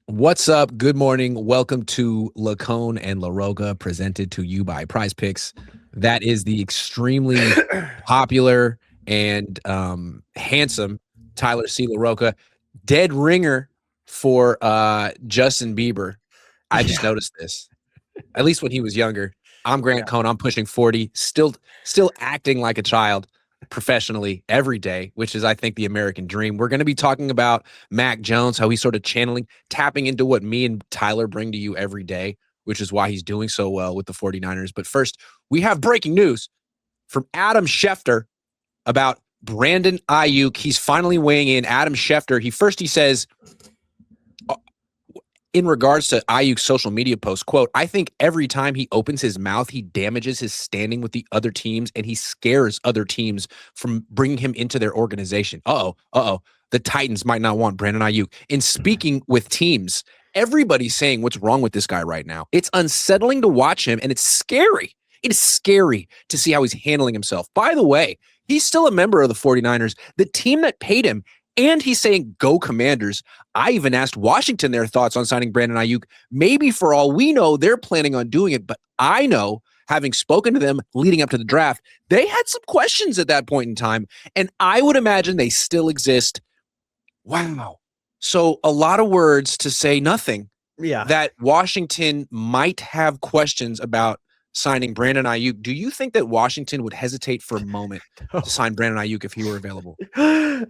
What's up? Good morning. Welcome to Cohn and LaRocca, presented to you by Prize Picks. That is the extremely popular and handsome Tyler C. LaRocca, dead ringer for Justin Bieber. I just Yeah. noticed this. At least when he was younger. I'm Grant Yeah. Cohn. I'm pushing 40, still acting like a child professionally every day, which is, I think, the American dream. We're going to be talking about Mac Jones, how he's sort of tapping into what me and Tyler bring to you every day, which is why he's doing so well with the 49ers. But first, we have breaking news from Adam Schefter about Brandon Aiyuk. He's finally weighing in. Adam Schefter, he says, in regards to Ayuk's social media post, quote, I think every time he opens his mouth, he damages his standing with the other teams and he scares other teams from bringing him into their organization. Uh-oh. The Titans might not want Brandon Aiyuk. In speaking with teams, everybody's saying what's wrong with this guy right now. It's unsettling to watch him, and it's scary. It is scary to see how he's handling himself. By the way, he's still a member of the 49ers, the team that paid him, and he's saying, go Commanders. I even asked Washington their thoughts on signing Brandon Aiyuk. Maybe for all we know, they're planning on doing it. But I know, having spoken to them leading up to the draft, they had some questions at that point in time. And I would imagine they still exist. Wow. So a lot of words to say nothing. Yeah. That Washington might have questions about signing Brandon Aiyuk. Do you think that Washington would hesitate for a moment to sign Brandon Aiyuk if he were available?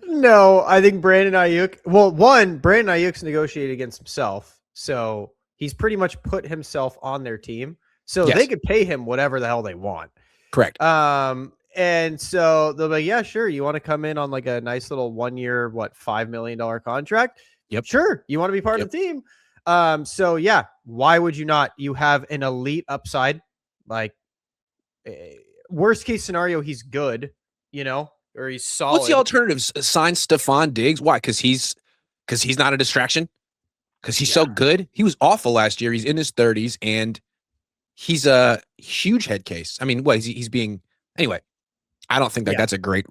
No, I think Brandon Aiyuk. Well, Brandon Aiyuk's negotiated against himself, so he's pretty much put himself on their team, so Yes. they could pay him whatever the hell they want. Correct. And so they'll be like, yeah, sure. You want to come in on like a nice little 1 year, $5 million contract? Yep. Sure. You want to be part of the team? So yeah, why would you not? You have an elite upside. Like, worst case scenario, he's good, or he's solid. What's the alternatives? Sign Stephon Diggs? Why? Because he's not a distraction? Because he's so good? He was awful last year. He's in his 30s, and he's a huge head case. I mean, what he's being anyway. I don't think that's a great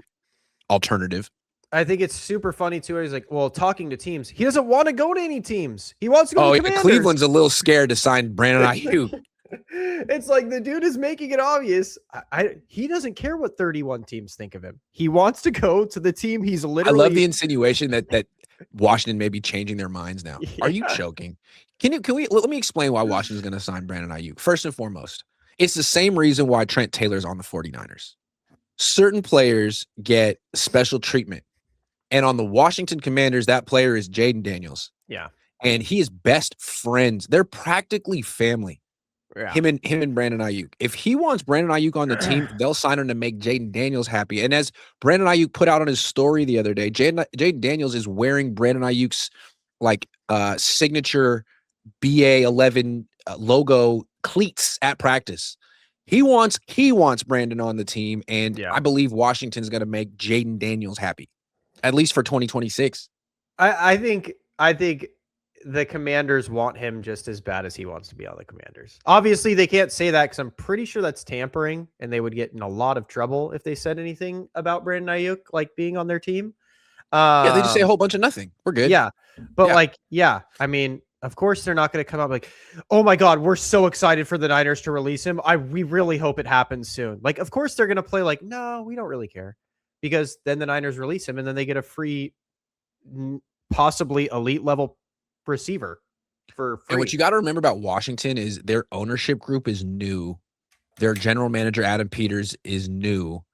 alternative. I think it's super funny too. He's like, well, talking to teams, he doesn't want to go to any teams. He wants to go to Commanders. Cleveland's a little scared to sign Brandon Aiyuk. It's like the dude is making it obvious. He doesn't care what 31 teams think of him. He wants to go to the team he's literally. I love the insinuation that Washington may be changing their minds now. Yeah. Are you joking? Let me explain why Washington's going to sign Brandon Aiyuk. First and foremost, it's the same reason why Trent Taylor's on the 49ers. Certain players get special treatment. And on the Washington Commanders, that player is Jaden Daniels. Yeah. And he is best friends. They're practically family. Yeah. Him and Brandon Aiyuk. If he wants Brandon Aiyuk on the team, they'll sign him to make Jaden Daniels happy. And as Brandon Aiyuk put out on his story the other day, Jaden Daniels is wearing Brandon Aiyuk's signature BA11 logo cleats at practice. He wants Brandon on the team, and I believe Washington's going to make Jaden Daniels happy, at least for 2026. I think the Commanders want him just as bad as he wants to be on the Commanders. Obviously, they can't say that because I'm pretty sure that's tampering, and they would get in a lot of trouble if they said anything about Brandon Aiyuk being on their team. Yeah, they just say a whole bunch of nothing. We're good. Yeah, but I mean, of course they're not going to come out like, oh my God, we're so excited for the Niners to release him. We really hope it happens soon. Like, of course they're going to play like, no, we don't really care, because then the Niners release him and then they get a free, possibly elite level receiver for free. And what you got to remember about Washington is their ownership group is new. Their general manager, Adam Peters, is new.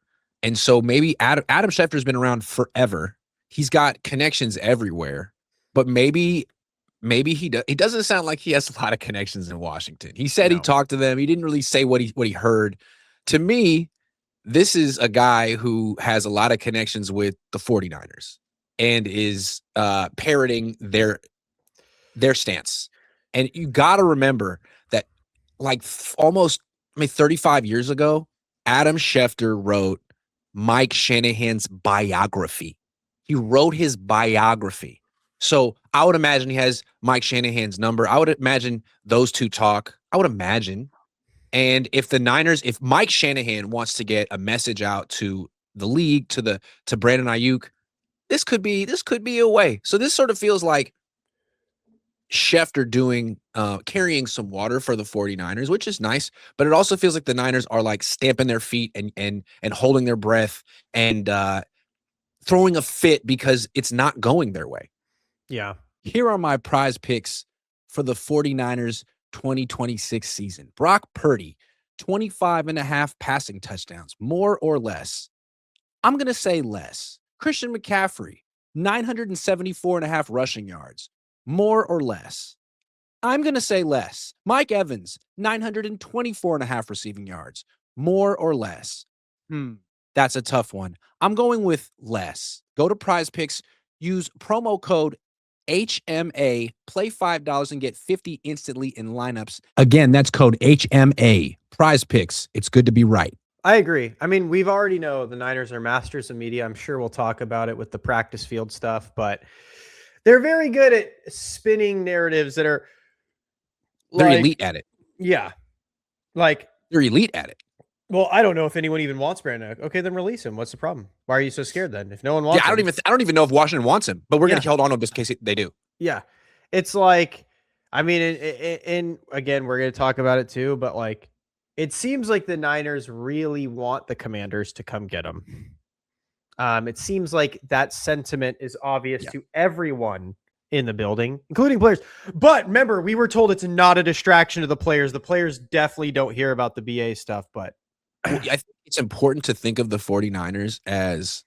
And so maybe Adam Schefter has been around forever. He's got connections everywhere, but maybe he does. It doesn't sound like he has a lot of connections in Washington. He said he talked to them. He didn't really say what he heard. To me, this is a guy who has a lot of connections with the 49ers and is parroting their stance. And you got to remember that almost 35 years ago, Adam Schefter wrote Mike Shanahan's biography. He wrote his biography. So I would imagine he has Mike Shanahan's number. I would imagine those two talk. I would imagine. And if Mike Shanahan wants to get a message out to the league, to Brandon Aiyuk, this could be a way. So this sort of feels like Schefter doing carrying some water for the 49ers, which is nice, but it also feels like the Niners are like stamping their feet and holding their breath and throwing a fit because it's not going their way. Yeah. Here are my prize picks for the 49ers 2026 season. Brock Purdy, 25.5 passing touchdowns, more or less. I'm going to say less. Christian McCaffrey, 974.5 rushing yards, more or less. I'm going to say less. Mike Evans, 924.5 receiving yards, more or less. That's a tough one. I'm going with less. Go to Prize Picks, use promo code HMA, play $5 and get 50 instantly in lineups. Again, that's code HMA. Prize Picks. It's good to be right. I agree. I mean, we've already know the Niners are masters of media. I'm sure we'll talk about it with the practice field stuff, but they're very good at spinning narratives that are They're elite at it. Yeah. Like they're elite at it. Well, I don't know if anyone even wants Brandon Aiyuk. Okay, then release him. What's the problem? Why are you so scared then? If no one wants him. I don't even know if Washington wants him, but we're going to hold on to him just in case they do. Yeah. It's like, I mean, and again, we're going to talk about it too, but like, it seems like the Niners really want the Commanders to come get him. It seems like that sentiment is obvious to everyone in the building, including players. But remember, we were told it's not a distraction to the players. The players definitely don't hear about the BA stuff, but I think it's important to think of the 49ers as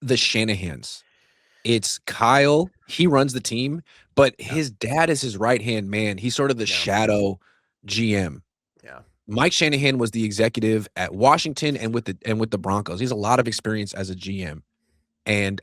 the Shanahans. It's Kyle. He runs the team, but his dad is his right-hand man. He's sort of the shadow GM. Yeah. Mike Shanahan was the executive at Washington and with the Broncos. He has a lot of experience as a GM. And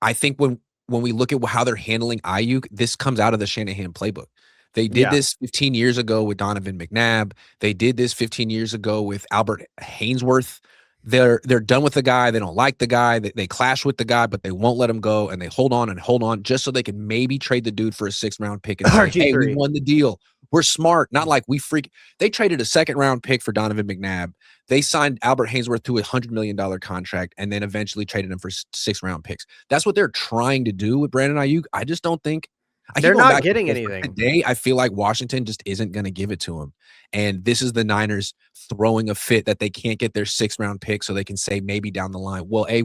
I think when we look at how they're handling Aiyuk, this comes out of the Shanahan playbook. They did this 15 years ago with Donovan McNabb. They did this 15 years ago with Albert Hainsworth. They're done with the guy. They don't like the guy. They clash with the guy, but they won't let him go, and they hold on just so they can maybe trade the dude for a 6th-round pick and say, hey, we won the deal. We're smart. Not like we freak. They traded a 2nd-round pick for Donovan McNabb. They signed Albert Hainsworth to a $100 million contract and then eventually traded him for 6th-round picks. That's what they're trying to do with Brandon Aiyuk. I just don't think they're not getting anything. Today, I feel like Washington just isn't going to give it to him. And this is the Niners throwing a fit that they can't get their 6th-round pick so they can say maybe down the line, well, I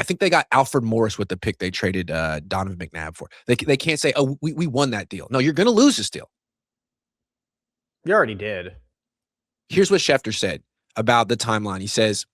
think they got Alfred Morris with the pick they traded Donovan McNabb for. They can't say, oh, we won that deal. No, you're going to lose this deal. You already did. Here's what Schefter said about the timeline. He says,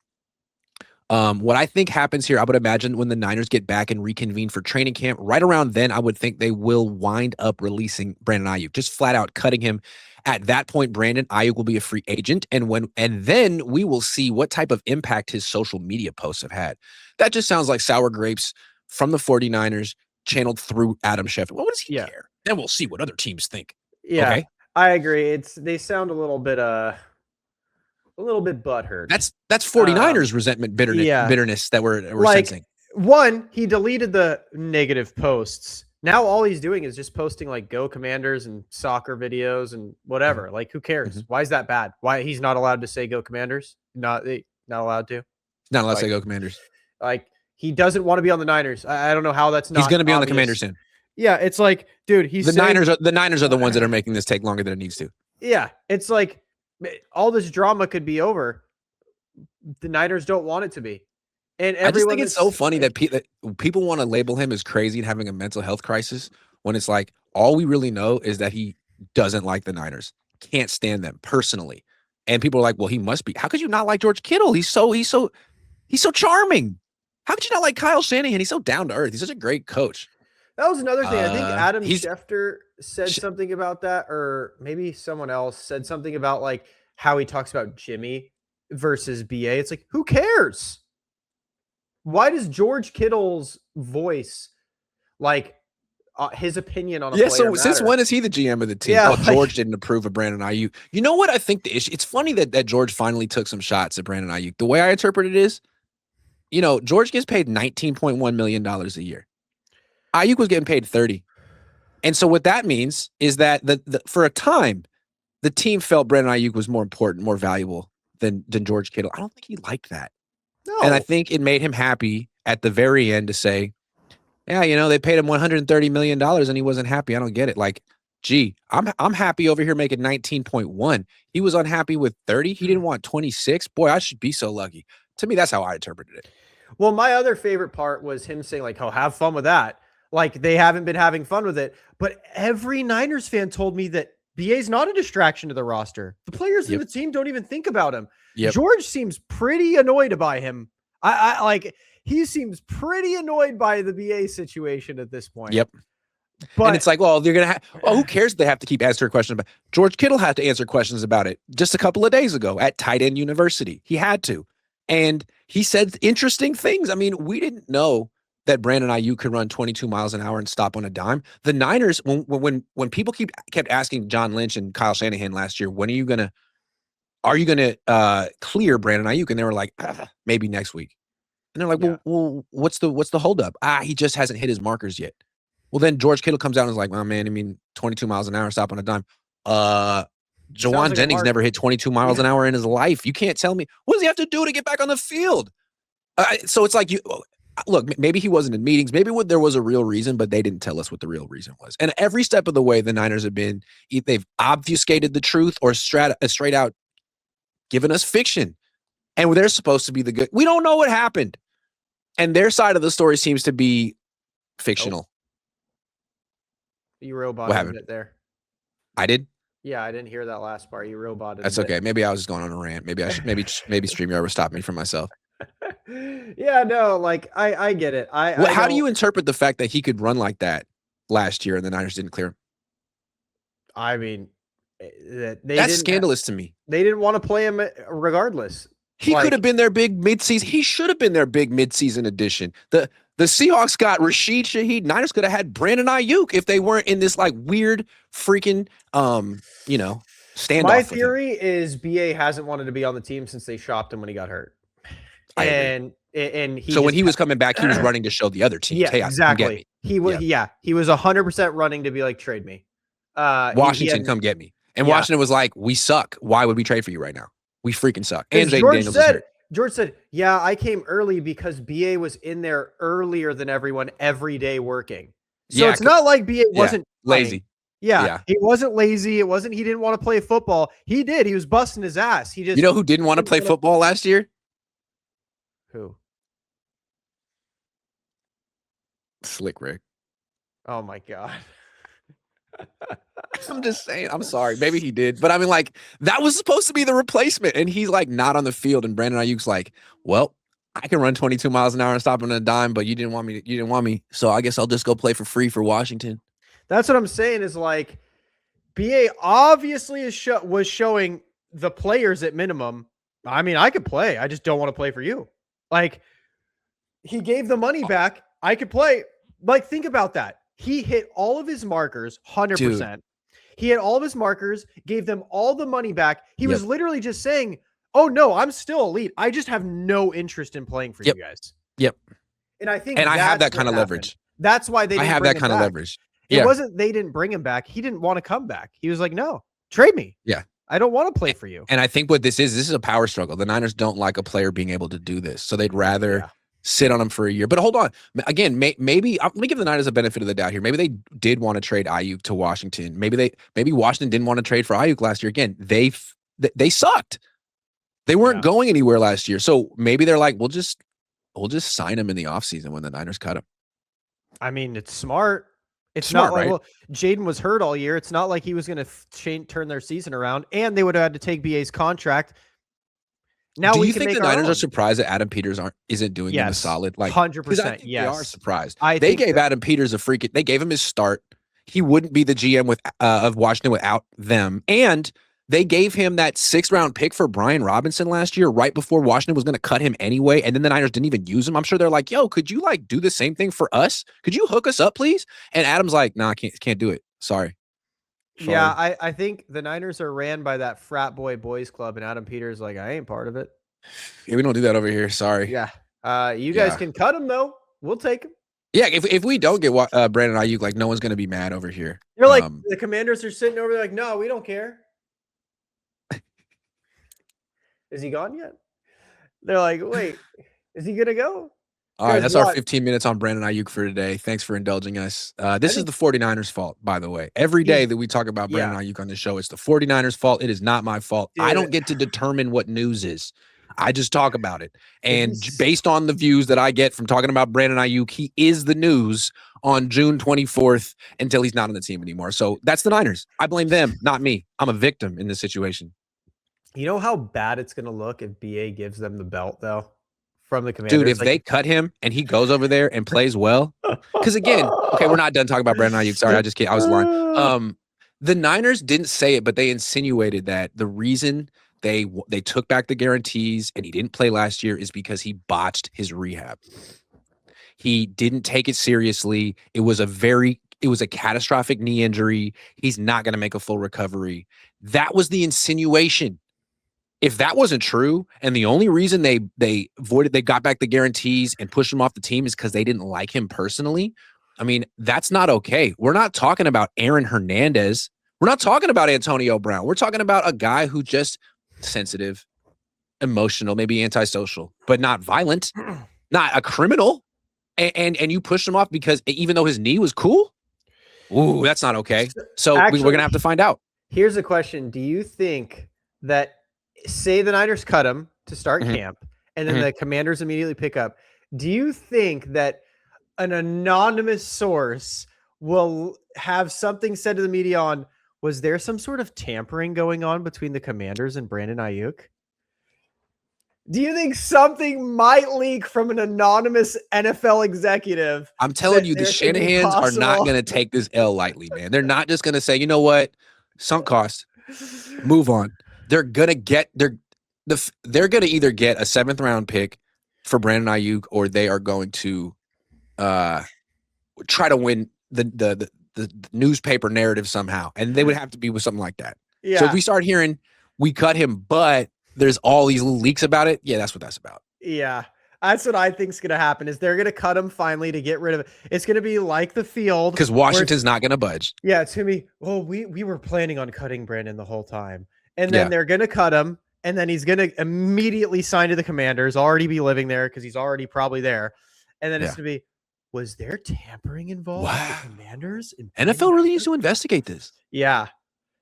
what I think happens here, I would imagine when the Niners get back and reconvene for training camp, right around then, I would think they will wind up releasing Brandon Aiyuk, just flat out cutting him. At that point, Brandon Aiyuk will be a free agent, and then we will see what type of impact his social media posts have had. That just sounds like sour grapes from the 49ers channeled through Adam Schefter. Well, what does he care? Then we'll see what other teams think. Yeah, okay? I agree. They sound a little bit butthurt. That's 49ers resentment, bitterness that we're sensing. One, he deleted the negative posts. Now all he's doing is just posting like Go Commanders and soccer videos and whatever. Like, who cares? Why is that bad? Why he's not allowed to say Go Commanders? Not allowed to. Not allowed to say Go Commanders. Like, he doesn't want to be on the Niners. I don't know how that's not. He's going to be obvious. on the Commanders soon. Yeah, it's like, dude, the Niners are the ones that are making this take longer than it needs to. Yeah, it's like all this drama could be over. The Niners don't want it to be. And I just think it's so funny that people want to label him as crazy and having a mental health crisis when it's like all we really know is that he doesn't like the Niners, can't stand them personally. And people are like, well, he must be. How could you not like George Kittle? He's so charming. How could you not like Kyle Shanahan? He's so down to earth. He's such a great coach. That was another thing. I think Adam Schefter said something about that, or maybe someone else said something about like how he talks about Jimmy versus BA. It's like, who cares? Why does George Kittle's voice, like his opinion on a player so matter? Since when is he the GM of the team? Yeah, George didn't approve of Brandon Aiyuk. You know what I think the issue? It's funny that George finally took some shots at Brandon Aiyuk. The way I interpret it is, George gets paid $19.1 million a year. Aiyuk was getting paid 30. And so what that means is that for a time, the team felt Brandon Aiyuk was more important, more valuable than George Kittle. I don't think he liked that. No. And I think it made him happy at the very end to say, Yeah, they paid him $130 million and he wasn't happy. I don't get it. Like, gee, I'm happy over here making 19.1. He was unhappy with 30. He didn't want 26. Boy, I should be so lucky. To me, that's how I interpreted it. Well, my other favorite part was him saying, like, oh, have fun with that. Like, they haven't been having fun with it. But every Niners fan told me that BA's not a distraction to the roster. The players in the team don't even think about him. Yep. George seems pretty annoyed by him. I like, he seems pretty annoyed by the BA situation at this point. Yep. But and it's like, well, they're going to have, well, who cares if they have to keep answering questions about George Kittle had to answer questions about it just a couple of days ago at Tight End University. He had to. And he said interesting things. I mean, we didn't know that Brandon Aiyuk could run 22 miles an hour and stop on a dime. The Niners, when people kept asking John Lynch and Kyle Shanahan last year, when are you going to clear Brandon Aiyuk? And they were like, maybe next week. And they're like, well, what's the holdup? He just hasn't hit his markers yet. Well, then George Kittle comes out and is like, well, man, I mean, 22 miles an hour, stop on a dime. Jawan Jennings never hit 22 miles an hour in his life. You can't tell me. What does he have to do to get back on the field? So it's like, look, maybe he wasn't in meetings. Maybe there was a real reason, but they didn't tell us what the real reason was. And every step of the way, the Niners have been, they've obfuscated the truth or straight out given us fiction. And they're supposed to be the good. We don't know what happened. And their side of the story seems to be fictional. You roboted a bit there. I did? Yeah, I didn't hear that last part. You roboted. That's okay. Maybe I was just going on a rant. Maybe I should. Maybe StreamYard would stop me from myself. Yeah, no, like I get it. How do you interpret the fact that he could run like that last year and the Niners didn't clear him? I mean, that's scandalous to me. They didn't want to play him regardless. He could have been their big midseason. He should have been their big midseason addition. The Seahawks got Rashid Shaheed. Niners could have had Brandon Aiyuk if they weren't in this like weird freaking standoff. My theory is BA hasn't wanted to be on the team since they shopped him when he got hurt. And when he was coming back, he was running to show the other teams. Yeah, hey, exactly. He was he was 100% running to be like, trade me. Washington, come get me. And Washington was like, we suck. Why would we trade for you right now? We freaking suck. And George said, yeah, I came early because BA was in there earlier than everyone every day working. So it's not like BA wasn't lazy. Yeah, he wasn't lazy. It wasn't he didn't want to play football. He did. He was busting his ass. He just who didn't want to play football last year? Who? Slick Rick. Oh my God. I'm just saying. I'm sorry. Maybe he did. But I mean, like, that was supposed to be the replacement. And he's like not on the field. And Brandon Ayuk's like, well, I can run 22 miles an hour and stop on a dime, but you didn't want me. So I guess I'll just go play for free for Washington. That's what I'm saying is like BA obviously was showing the players at minimum. I mean, I could play. I just don't want to play for you. Like he gave the money back. I could play. Like, think about that. He hit all of his markers, 100%. Dude. He had all of his markers, gave them all the money back. He was literally just saying, oh, no, I'm still elite. I just have no interest in playing for you guys. Yep. And I think I have that kind of leverage. That's why they didn't have that kind of leverage. It wasn't they didn't bring him back. He didn't want to come back. He was like, no, trade me. Yeah. I don't want to play for you. And I think what this is a power struggle. The Niners don't like a player being able to do this. So they'd rather sit on him for a year. But hold on. Again, maybe let me give the Niners a benefit of the doubt here. Maybe they did want to trade Aiyuk to Washington. Maybe Washington didn't want to trade for Aiyuk last year. Again, they sucked. They weren't going anywhere last year. So maybe they're like, we'll just sign him in the offseason when the Niners cut him. I mean, it's smart. It's smart, not like, right? well, Jaden was hurt all year. It's not like he was going to turn their season around, and they would have had to take BA's contract. Now, do you think the Niners are surprised that Adam Peters isn't doing him a solid? Like 100%. Yes, they are surprised. They gave Adam Peters they gave him his start. He wouldn't be the GM of Washington without them, and they gave him that 6th round pick for Brian Robinson last year, right before Washington was going to cut him anyway. And then the Niners didn't even use him. I'm sure they're like, yo, could you like do the same thing for us? Could you hook us up, please? And Adam's like, no, I can't do it. Sorry. Yeah, I think the Niners are ran by that frat boys club, and Adam Peters like, I ain't part of it. Yeah, we don't do that over here. Sorry. Yeah. You guys can cut him though. We'll take him. Yeah, if we don't get Brandon Aiyuk, like no one's going to be mad over here. You're like, the Commanders are sitting over there like, no, we don't care. Is he gone yet? They're like, wait, is he going to go? All right, 'Cause that's our what? 15 minutes on Brandon Aiyuk for today. Thanks for indulging us. This is think the 49ers' fault, by the way. Every he's day that we talk about Brandon yeah, Aiyuk on the show, it's the 49ers' fault. It is not my fault. I dude. don't get to determine what news is. I just talk about it. It'd And be s based on the views that I get from talking about Brandon Aiyuk, he is the news on June 24th until he's not on the team anymore. So that's the Niners. I blame them, not me. I'm a victim in this situation. You know how bad it's gonna look if BA gives them the belt, though, from the Dude, Commanders? if they cut him and he goes over there and plays well, because again, okay, we're not done talking about Brandon Aiyuk. Sorry, I just can't. I was lying. The Niners didn't say it, but they insinuated that the reason they took back the guarantees and he didn't play last year is because he botched his rehab. He didn't take it seriously. It was a catastrophic knee injury. He's not going to make a full recovery. That was the insinuation. If that wasn't true, and the only reason they got back the guarantees and pushed him off the team is because they didn't like him personally, I mean, that's not okay. We're not talking about Aaron Hernandez. We're not talking about Antonio Brown. We're talking about a guy who just sensitive, emotional, maybe antisocial, but not violent, not a criminal. And you pushed him off because even though his knee was cool, ooh, that's not okay. So we're gonna have to find out. Here's a question: do you think that, say the Niners cut him to start camp, and then the Commanders immediately pick up? Do you think that an anonymous source will have something said to the media on, was there some sort of tampering going on between the Commanders and Brandon Aiyuk? Do you think something might leak from an anonymous NFL executive? I'm telling you, the Shanahans are not going to take this L lightly, man. They're not just going to say, you know what, sunk cost, move on. They're going to get they're going to either get a 7th round pick for Brandon Aiyuk, or they are going to try to win the newspaper narrative somehow, and they would have to be with something like that. Yeah. So if we start hearing we cut him, but there's all these little leaks about it, yeah, that's what that's about. Yeah. That's what I think is going to happen, is they're going to cut him finally to get rid of it. It's going to be like the field. Because Washington's not going to budge. Yeah, it's going to be, well, we were planning on cutting Brandon the whole time. And then they're going to cut him, and then he's going to immediately sign to the Commanders, already be living there because he's already probably there. And then it's going to be, was there tampering involved with the Commanders? NFL really needs to investigate this. Yeah.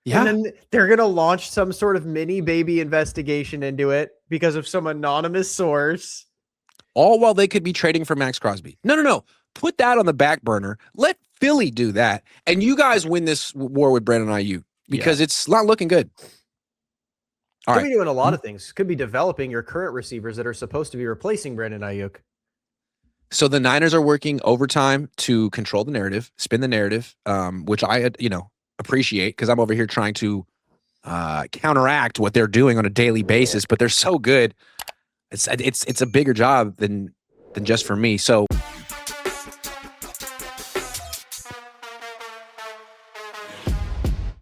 Yeah. And then they're going to launch some sort of mini baby investigation into it because of some anonymous source. All while they could be trading for Max Crosby. No. Put that on the back burner. Let Philly do that. And you guys win this war with Brandon Aiyuk, because it's not looking good. All right. Could be doing a lot of things. Could be developing your current receivers that are supposed to be replacing Brandon Aiyuk. So the Niners are working overtime to control the narrative, spin the narrative, which I, appreciate, because I'm over here trying to counteract what they're doing on a daily basis, but they're so good. It's a bigger job than just for me. So